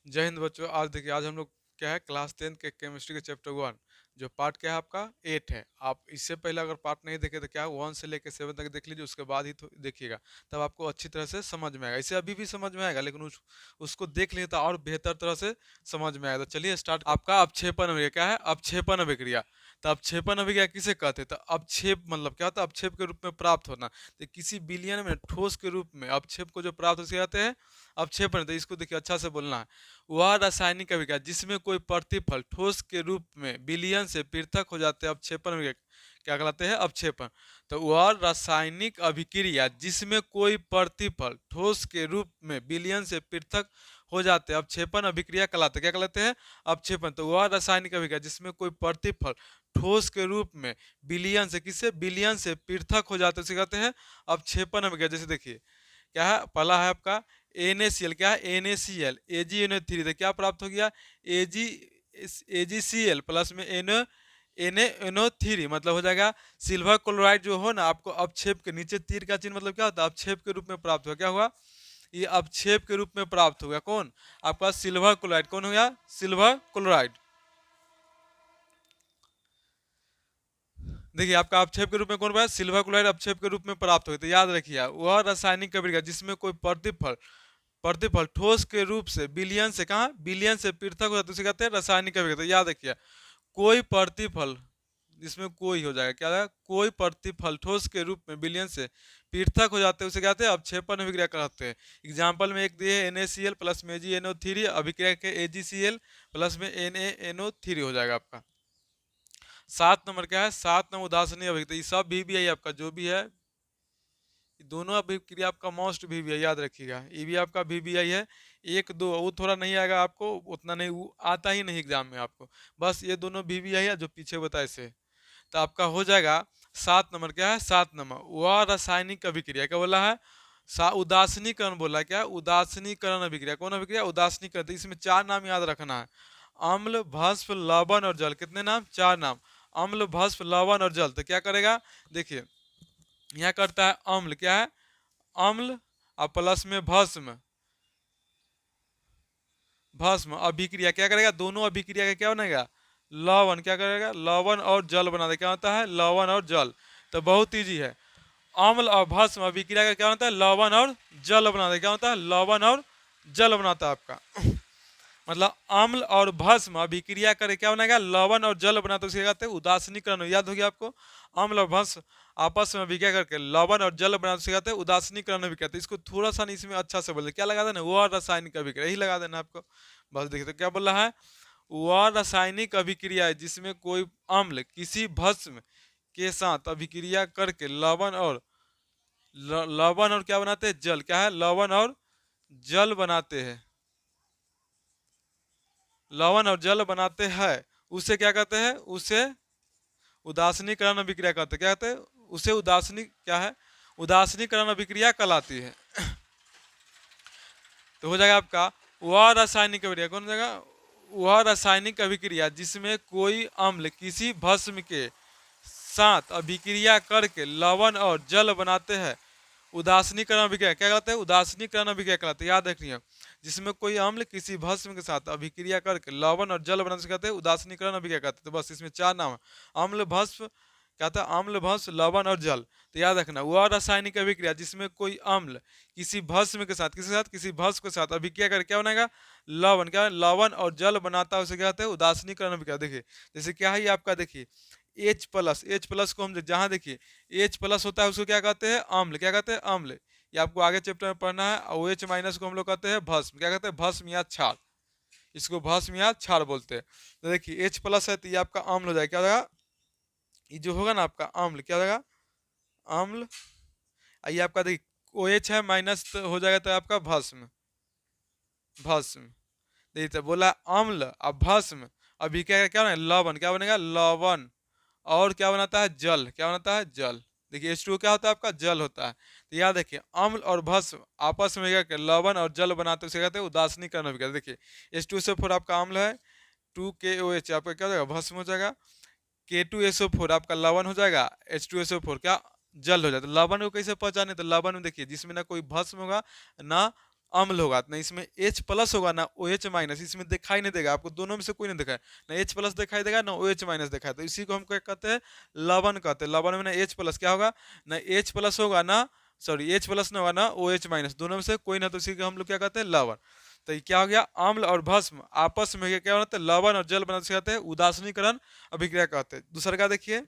जय हिंद बच्चों। आज देखिए, आज हम लोग क्या है, क्लास 10 के केमिस्ट्री के चैप्टर 1 जो पार्ट क्या है आपका 8 है। आप इससे पहले अगर पार्ट नहीं देखे तो क्या है 1 से लेकर 7 तक देख लीजिए, उसके बाद ही तो देखिएगा, तब आपको अच्छी तरह से समझ में आएगा। इसे अभी भी समझ में आएगा, लेकिन उसको देख लिए तो और बेहतर तरह से समझ में आएगा। तो चलिए स्टार्ट। आपका अवक्षेपण अभिक्रिया क्या है, अवक्षेपण अभिक्रिया। तो अवक्षेपण अभिक्रिया किसे कहते हैं? तो अवक्षेप मतलब क्या होता है, अवक्षेप के रूप में प्राप्त होना। तो किसी विलयन में ठोस के रूप में अवक्षेप को जो प्राप्त हो जाते हैं अवक्षेपण। तो इसको देखिए अच्छा से बोलना है। वह रासायनिक अभिक्रिया जिसमें कोई प्रतिफल ठोस के रूप में विलयन से पृथक हो जाते हैं अवक्षेपण अभिक्रिया क्या कहलाते हैं, अवक्षेपण। तो वह रासायनिक अभिक्रिया जिसमें कोई प्रतिफल ठोस के रूप में विलयन से पृथक हो जाते हैं अवक्षेपण अभिक्रिया कहलाते हैं। क्या कहलाते हैं? अवक्षेपण। तो वह रासायनिक अभिक्रिया जिसमें कोई प्रतिफल ठोस के रूप में विलयन से किससे विलयन से पृथक हो जाते हैं उसे कहते हैं अवक्षेपण अभिक्रिया। जैसे देखिए क्या है, पहला है आपका NaCl। क्या है? NaCl AgNO3। तो क्या प्राप्त हो गया? AgCl प्लस में NaNO3 मतलब हो जाएगा सिल्वर क्लोराइड। जो हो ना आपको अवक्षेप के नीचे तीर का चिन्ह मतलब क्या होता है, अवक्षेप के रूप में प्राप्त हुआ। क्या हुआ? ये अवक्षेप के रूप में प्राप्त हो गया। कौन? आपका सिल्वर क्लोराइड। कौन हो गया? Silver chloride. देखिए आपका अवक्षेप के रूप में कौन बना? सिल्वर क्लोराइड अवक्षेप के रूप में प्राप्त हुई। तो याद रखिए वह रासायनिक अभिक्रिया जिसमें कोई प्रतिफल प्रतिफल ठोस के रूप से विलयन से कहा विलयन से पृथक हो जाता है उसे कहते हैं रासायनिक अभिक्रिया। तो याद रखिए कोई प्रतिफल जिसमें कोई हो जाएगा, क्या है? कोई प्रतिफल ठोस के रूप में विलयन से पृथक हो जाते हैं उसे कहते हैं अवक्षेपण अभिक्रिया कहते हैं। एग्जाम्पल में एक दिए NaCl प्लस में AgNO3 अभिक्रिया के AgCl प्लस में NaNO3 हो जाएगा आपका। 7 नंबर क्या है? 7 नंबर उदासीन अभिक्रिया। ये सब भी आपका जो भी है दोनों अभिक्रिया आपका मोस्ट VBI याद रखिएगा। ये भी आपका VBI है। एक दो वो थोड़ा नहीं आएगा आपको, उतना नहीं, वो आता ही नहीं एग्जाम में आपको। बस ये दोनों VBI है जो पीछे बताए से। तो आपका हो जाएगा 7 नंबर। क्या है? 7 नंबर वह रासायनिक अभिक्रिया क्या बोला है? उदासीनीकरण बोला है। क्या? उदासीनीकरण अभिक्रिया। कौन अभिक्रिया? उदासीनीकरण। तो इसमें 4 नाम याद रखना है। अम्ल भस्म लवण और जल। कितने नाम? 4 नाम। अम्ल भस्म लवण और जल। तो क्या करेगा देखिए, यहाँ करता है अम्ल। क्या है? अम्ल और प्लस में भस्म। भस्म अभिक्रिया क्या करेगा? दोनों अभिक्रिया का क्या बनेगा? लवण। क्या करेगा? लवण और जल बना दे। क्या होता है? लवण और जल। तो बहुत ईजी है। अम्ल और भस्म अभिक्रिया का क्या होता है? लवण और जल बना दे। क्या होता है? लवण और जल बनाता है आपका। मतलब अम्ल और भस्म अभिक्रिया करे क्या बनेगा? लवण और जल बनाते उसे कहते हैं उदासीनीकरण। याद हो गया आपको? अम्ल और भस्म आपस में अभिक्रिया करके लवण और जल बनाते उसे कहते हैं उदासीनीकरण भी कहते हैं। इसको थोड़ा सा इसमें अच्छा से बोले, क्या लगा देना? वह रासायनिक अभिक्रिया, यही लगा देना आपको। बस देखिए तो क्या बोल रहा है, वह रासायनिक अभिक्रिया है जिसमें कोई अम्ल किसी भस्म के साथ अभिक्रिया करके लवण और क्या बनाते हैं? जल। क्या है? लवण और जल बनाते हैं। लवण और जल बनाते हैं उसे क्या कहते हैं? उसे उदासीनीकरण अभिक्रिया कहते हैं। क्या कहते हैं? उसे उदासीनी क्या है? उदासीनीकरण अभिक्रिया कहलाती है। तो हो जाएगा आपका वह रासायनिक अभिक्रिया। कौन हो जाएगा? वह रासायनिक अभिक्रिया जिसमें कोई अम्ल किसी भस्म के साथ अभिक्रिया करके लवण और जल बनाते हैं उदासीनीकरण अभिक्रिया क्या कहते हैं? उदासीनीकरण अभिक्रिया कहते हैं। याद रखिए जिसमें कोई अम्ल किसी भस्म के साथ अभिक्रिया करके लवण और जल बनाने से कहते हैं उदासीनीकरण अभिक्रिया कहते हैं। तो बस इसमें 4 नाम है। अम्ल भस्म कहता है अम्ल भस्म लवण और जल। तो याद रखना वह रासायनिक अभिक्रिया जिसमें कोई अम्ल किसी भस्म के साथ किसी भस्म के साथ अभिक्रिया करके क्या बनेगा? लवण। क्या? लवण और जल बनाता है उसे कहते हैं उदासीनीकरण अभिक्रिया। देखिए जैसे क्या है आपका, देखिए H प्लस को हम जहाँ देखिए H प्लस होता है उसको क्या कहते हैं? अम्ल। क्या कहते हैं? अम्ल। ये आपको आगे चैप्टर में पढ़ना है। और OH माइनस को हम लोग कहते हैं भस्म। क्या कहते हैं? भस्म या क्षार। इसको भस्म या क्षार बोलते हैं। तो देखिए H प्लस है तो ये आपका अम्ल हो जाएगा। क्या हो जाएगा? ये जो होगा ना आपका अम्ल क्या हो जाएगा? अम्ल। ये आपका देखिए OH है माइनस तो हो जाएगा तो आपका भस्म। भस्म देखिए तो बोला अम्ल अब भस्म अभी क्या बनेगा? लवण। क्या बनेगा? लवण। और क्या बनाता है? जल। क्या बनाता है? जल। देखिए H2 क्या होता है आपका? जल होता है। तो याद रखिए अम्ल और भस्म आपस में क्या लवण और जल बनाते उसे कहते हैं उदासीनीकरण अभिक्रिया। देखिए H2SO4 आपका अम्ल है, 2KOH आपका क्या हो जाएगा? भस्म हो जाएगा। K2SO4 आपका लवण हो जाएगा। H2SO4 क्या? जल हो जाता है। लवण को कैसे पहचाने? तो लवण में देखिए जिसमें ना कोई भस्म होगा ना अम्ल होगा, ना इसमें H प्लस होगा ना OH माइनस, इसमें दिखाई नहीं देगा आपको, दोनों में से कोई नहीं दिखाई, ना H प्लस दिखाई देगा ना OH माइनस दिखाई, तो इसी को हम क्या कहते हैं, लवण कहते हैं। लवण में ना H प्लस क्या होगा, ना H प्लस होगा ना, सॉरी H प्लस ना होगा ना OH माइनस, दोनों में से कोई ना, तो इसी को हम लोग क्या कहते हैं, लवण। तो ये क्या हो गया, अम्ल और भस्म आपस में क्या बनाते हैं, लवण और जल बनाते कहते हैं उदासीनीकरण अभिक्रिया कहते हैं। दूसरा का देखिए,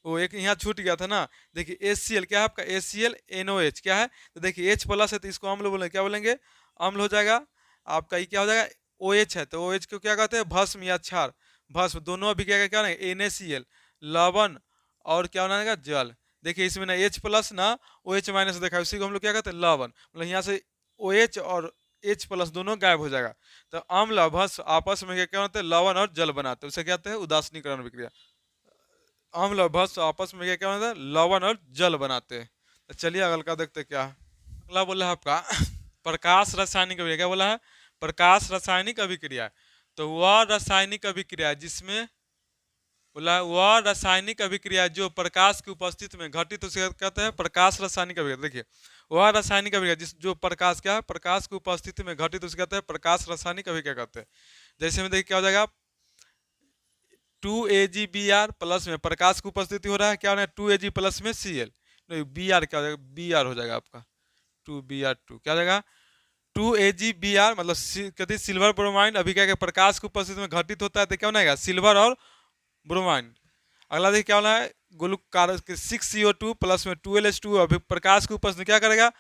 वो एक यहाँ छूट गया था ना, देखिए HCl क्या है आपका, HCl NOH क्या है, तो देखिए H प्लस है तो इसको अम्ल बोलेंगे, क्या बोलेंगे, अम्ल हो जाएगा। आपका ये क्या हो जाएगा, OH है तो OH को क्या कहते हैं, भस्म या क्षार, भस्म, दोनों अभिक्रिया का क्या बनेगा, NaCl लवण और क्या बनेगा, जल। देखिए इसमें ना H प्लस ना OH माइनस देखा है, उसी को हम लोग क्या कहते हैं, लवण, मतलब यहाँ से OH और H प्लस दोनों गायब हो जाएगा, तो अम्ल और भस्म आपस में क्या होते हैं, लवण और जल बनाते हैं, उसे क्या कहते हैं, उदासीनीकरण अभिक्रिया। अम्ल और भस्म आपस में क्या क्या बनाते हैं, लवण और जल बनाते हैं। तो चलिए अगला का देखते हैं क्या है। अगला बोला है आपका प्रकाश रासायनिक अभिक्रिया, क्या बोला है, प्रकाश रासायनिक अभिक्रिया। तो वह रासायनिक अभिक्रिया जिसमें बोला है, वह रासायनिक अभिक्रिया जो प्रकाश की उपस्थिति में घटित उसे कहते हैं प्रकाश रासायनिक अभिक्रिया। देखिए वह रासायनिक अभिक्रिया जिस जो प्रकाश क्या है, प्रकाश की उपस्थिति में घटित उसे कहते हैं प्रकाश रासायनिक अभिक्रिया कहते हैं। जैसे में देखिए क्या हो जाएगा, 2Ag प्लस में प्रकाश की उपस्थिति हो रहा है, क्या होना है, 2Ag प्लस में Cl, नहीं Br क्या हो जाएगा, Br हो जाएगा आपका 2Br2, क्या हो जाएगा 2Ag मतलब कहते सिल्वर ब्रोमाइन अभिक्रिया के प्रकाश की उपस्थिति में घटित होता है, तो क्या बनाएगा, सिल्वर और ब्रोमाइन। अगला देखिए क्या होना है, ग्लूकार 6CO2 प्लस में 2Lh2 अभी प्रकाश की उपस्थिति क्या करेगा,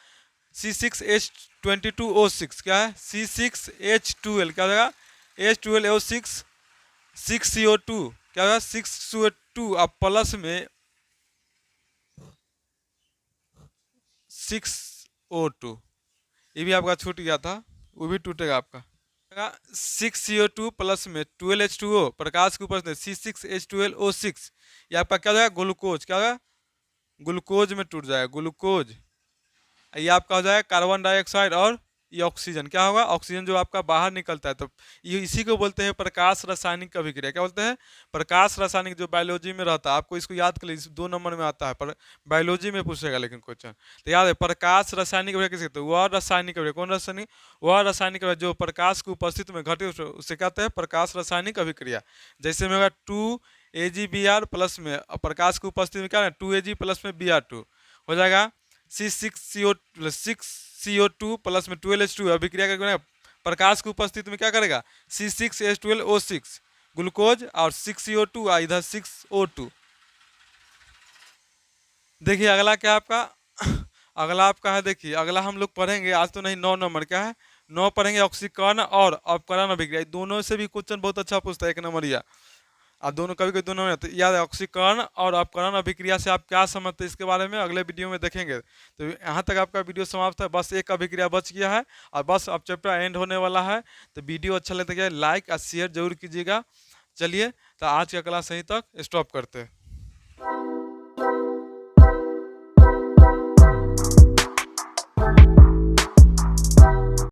C6H22O6 क्या है, C6H12 क्या हो जाएगा, H12O6 6CO2 क्या होगा, 6CO2 अब प्लस में 6O2, ये भी आपका छूट गया था, वो भी टूटेगा आपका। 6CO2 प्लस में 12H2O प्रकाश के ऊपर से C6H12O6, ये आपका क्या हो जाएगा, ग्लूकोज, क्या होगा, ग्लूकोज में टूट जाएगा, ग्लूकोज। ये आपका हो जाएगा कार्बन डाइऑक्साइड और ये ऑक्सीजन, क्या होगा, ऑक्सीजन जो आपका बाहर निकलता है, तो ये इसी को बोलते हैं प्रकाश रासायनिक अभिक्रिया। क्या बोलते हैं, प्रकाश रासायनिक, जो बायोलॉजी में रहता है, आपको इसको याद कर लीजिए, 2 नंबर में आता है, पर बायोलॉजी में पूछेगा लेकिन क्वेश्चन, तो याद है प्रकाश रासायनिक अभिक्रिया किसे कहते हैं, वह रासायनिक अभिक्रिया, कौन रासायनिक, वह रासायनिक अभिक्रिया जो प्रकाश की उपस्थिति में घटित उसे कहते हैं प्रकाश रासायनिक अभिक्रिया। जैसे में होगा 2Ag प्लस में प्रकाश की उपस्थिति में क्या है, 2Ag प्लस में Br2 हो जाएगा, C6CO2 प्लस में 12H2 अभिक्रिया का प्रकाश की उपस्थिति में क्या करेगा, C6H12O6 ग्लूकोज और 6CO2 इधर 6O2। देखिए अगला क्या आपका अगला आपका है, देखिए अगला हम लोग पढ़ेंगे आज तो नहीं, 9 नंबर क्या है, 9 पढ़ेंगे ऑक्सीकरण और अपकरण अभिक्रिया, दोनों से भी क्वेश्चन बहुत अच्छा पूछता है, 1 नंबर या और दोनों कभी कभी दोनों में, तो याद है ऑक्सीकरण और अपकरण अभिक्रिया से आप क्या समझते हैं, इसके बारे में अगले वीडियो में देखेंगे। तो यहाँ तक आपका वीडियो समाप्त है, बस एक अभिक्रिया बच गया है और बस अब चैप्टर एंड होने वाला है। तो वीडियो अच्छा लगता है लाइक और शेयर जरूर कीजिएगा। चलिए तो आज का क्लास यहीं तक स्टॉप करते हैं।